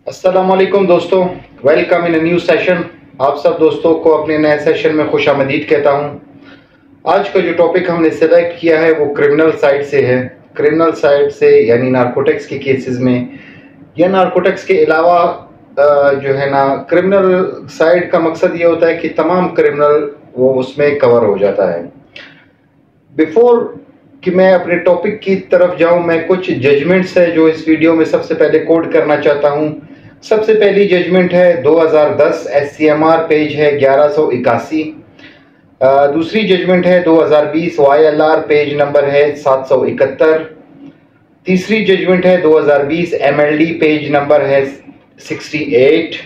अस्सलाम वालेकुम दोस्तों, welcome in a new session. आप सब दोस्तों को अपने नए सेशन में खुश आमदीद कहता हूं। आज का जो टॉपिक हमने सेलेक्ट किया है वो क्रिमिनल साइड से है। क्रिमिनल साइड से यानी नारकोटिक्स के केसेस में या नारकोटिक्स के अलावा जो है ना, क्रिमिनल साइड का मकसद ये होता है कि तमाम क्रिमिनल वो उसमें कवर हो जाता है। बिफोर कि मैं अपने टॉपिक की तरफ जाऊं, मैं कुछ जजमेंट्स है जो इस वीडियो में सबसे पहले कोड करना चाहता हूं। सबसे पहली जजमेंट है 2010 SCMR पेज है 1181। दूसरी जजमेंट है 2020 YLR पेज नंबर है 771। तीसरी जजमेंट है 2020 MLD पेज नंबर है 68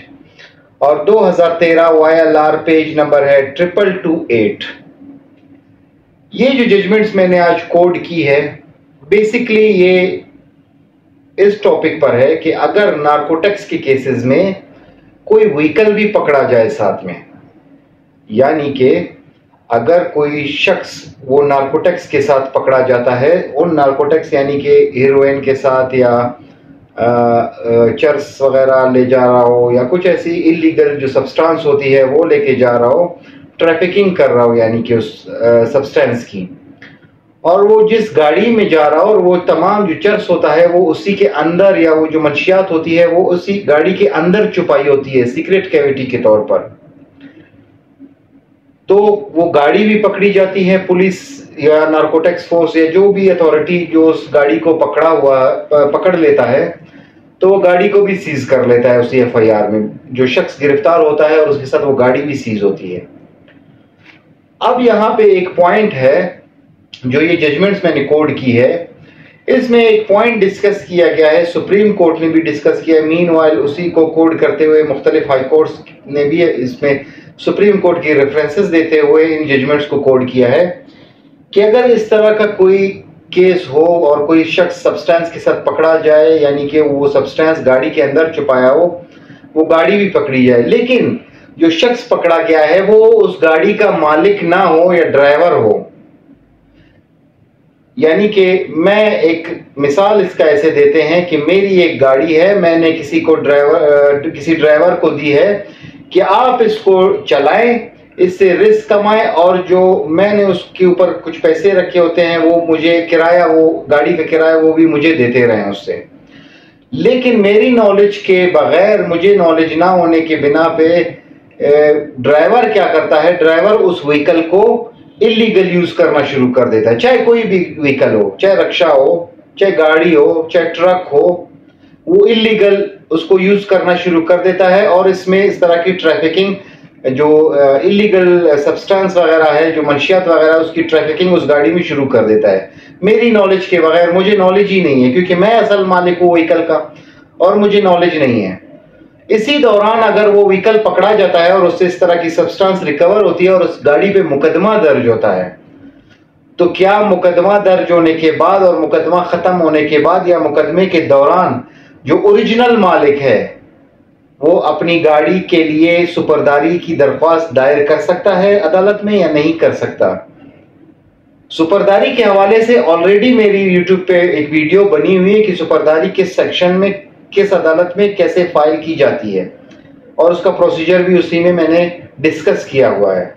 और 2013 YLR पेज नंबर है 2228। ये जो जजमेंट्स मैंने आज कोड की है, बेसिकली ये इस टॉपिक पर है कि अगर नारकोटिक्स के केसेस में कोई व्हीकल भी पकड़ा जाए साथ में, यानी कि अगर कोई शख्स वो नारकोटिक्स के साथ पकड़ा जाता है, उन नारकोटिक्स यानी कि हीरोइन के साथ या चरस वगैरह ले जा रहा हो या कुछ ऐसी इलीगल जो सब्सटेंस होती है वो लेके जा रहा हो, ट्रैफिकिंग कर रहा हो यानी कि उस सब्सटेंस की, और वो जिस गाड़ी में जा रहा हो और वो तमाम जो चर्स होता है वो उसी के अंदर, या वो जो मंशियात होती है वो उसी गाड़ी के अंदर छुपाई होती है सीक्रेट कैविटी के तौर पर, तो वो गाड़ी भी पकड़ी जाती है। पुलिस या नारकोटिक्स फोर्स या जो भी अथॉरिटी जो उस गाड़ी को पकड़ लेता है, तो वो गाड़ी को भी सीज कर लेता है उसी FIR में। जो शख्स गिरफ्तार होता है और उसके साथ वो गाड़ी भी सीज होती है। अब यहाँ पे एक पॉइंट है जो ये जजमेंट्स मैंने कोड की है, इसमें एक पॉइंट डिस्कस किया गया है, सुप्रीम कोर्ट ने भी डिस्कस किया। मीनवाइल उसी को कोड करते हुए मुख्तलिफ हाई कोर्ट्स ने भी इसमें सुप्रीम कोर्ट की रेफरेंसेस देते हुए इन जजमेंट्स को कोड किया है कि अगर इस तरह का कोई केस हो और कोई शख्स सब्सटेंस के साथ पकड़ा जाए, यानी कि वो सब्सटेंस गाड़ी के अंदर छुपाया हो, वो गाड़ी भी पकड़ी जाए, लेकिन जो शख्स पकड़ा गया है वो उस गाड़ी का मालिक ना हो या ड्राइवर हो। यानी कि मैं एक मिसाल इसका ऐसे देते हैं कि मेरी एक गाड़ी है, मैंने किसी ड्राइवर को दी है कि आप इसको चलाएं, इससे रिस्क कमाएं, और जो मैंने उसके ऊपर कुछ पैसे रखे होते हैं वो मुझे किराया, वो गाड़ी का किराया वो भी मुझे देते रहें उससे। लेकिन मेरी नॉलेज के बगैर, मुझे नॉलेज ना होने के बिना पे ड्राइवर क्या करता है, ड्राइवर उस व्हीकल को इलीगल यूज करना शुरू कर देता है। चाहे कोई भी व्हीकल हो, चाहे रिक्शा हो, चाहे गाड़ी हो, चाहे ट्रक हो, वो इलीगल उसको यूज करना शुरू कर देता है और इसमें इस तरह की ट्रैफिकिंग, जो इलीगल सब्सटेंस वगैरह है, जो मंशियात वगैरह, उसकी ट्रैफिकिंग उस गाड़ी में शुरू कर देता है मेरी नॉलेज के बगैर। मुझे नॉलेज ही नहीं है क्योंकि मैं असल मालिक हूँ व्हीकल का और मुझे नॉलेज नहीं है। इसी दौरान अगर वो व्हीकल पकड़ा जाता है और उससे इस तरह की सब्सटेंस रिकवर होती है और उस गाड़ी पे मुकदमा दर्ज होता है, तो क्या मुकदमा दर्ज होने के बाद और मुकदमा खत्म होने के बाद या मुकदमे के दौरान जो ओरिजिनल मालिक है वो अपनी गाड़ी के लिए सुपरदारी की दरख्वास्त दायर कर सकता है अदालत में या नहीं कर सकता? सुपरदारी के हवाले से ऑलरेडी मेरी यूट्यूब पे एक वीडियो बनी हुई है कि सुपरदारी किस सेक्शन में, किस अदालत में कैसे फाइल की जाती है, और उसका प्रोसीजर भी उसी में मैंने डिस्कस किया हुआ है।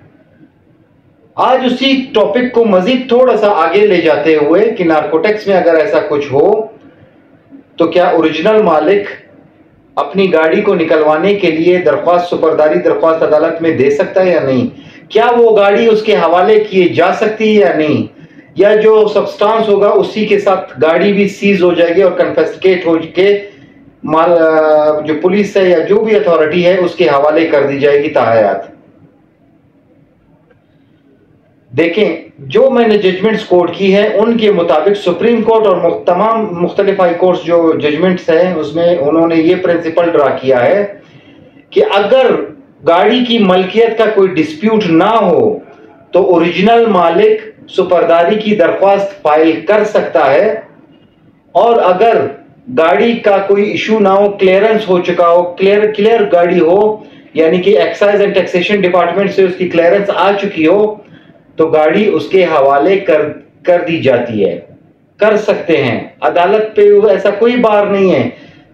आज उसी टॉपिक को मजीद थोड़ा सा आगे ले जाते हुए कि नारकोटिक्स में अगर ऐसा कुछ हो तो क्या ओरिजिनल मालिक अपनी गाड़ी को निकलवाने के लिए दरख्वास्त, सुपरदारी दरख्वास्त अदालत में दे सकता है या नहीं? क्या वो गाड़ी उसके हवाले किए जा सकती है या नहीं? या जो सब्सटेंस होगा उसी के साथ गाड़ी भी सीज हो जाएगी और कन्फिस्केट हो के माल जो पुलिस है या जो भी अथॉरिटी है उसके हवाले कर दी जाएगी ताहयात। देखें, जो मैंने जजमेंट्स कोड की है उनके मुताबिक सुप्रीम कोर्ट और तमाम मुख्तलिफ हाई कोर्ट्स जो जजमेंट्स हैं उसमें उन्होंने ये प्रिंसिपल ड्रा किया है कि अगर गाड़ी की मलकियत का कोई डिस्प्यूट ना हो तो ओरिजिनल मालिक सुपरदारी की दरख्वास्त फाइल कर सकता है, और अगर गाड़ी का कोई इशू ना हो, क्लियरेंस हो चुका हो, क्लियर गाड़ी हो, यानी कि एक्साइज एंड टैक्सेशन डिपार्टमेंट से उसकी क्लियरेंस आ चुकी हो, तो गाड़ी उसके हवाले कर दी जाती है, कर सकते हैं। अदालत पे ऐसा कोई बार नहीं है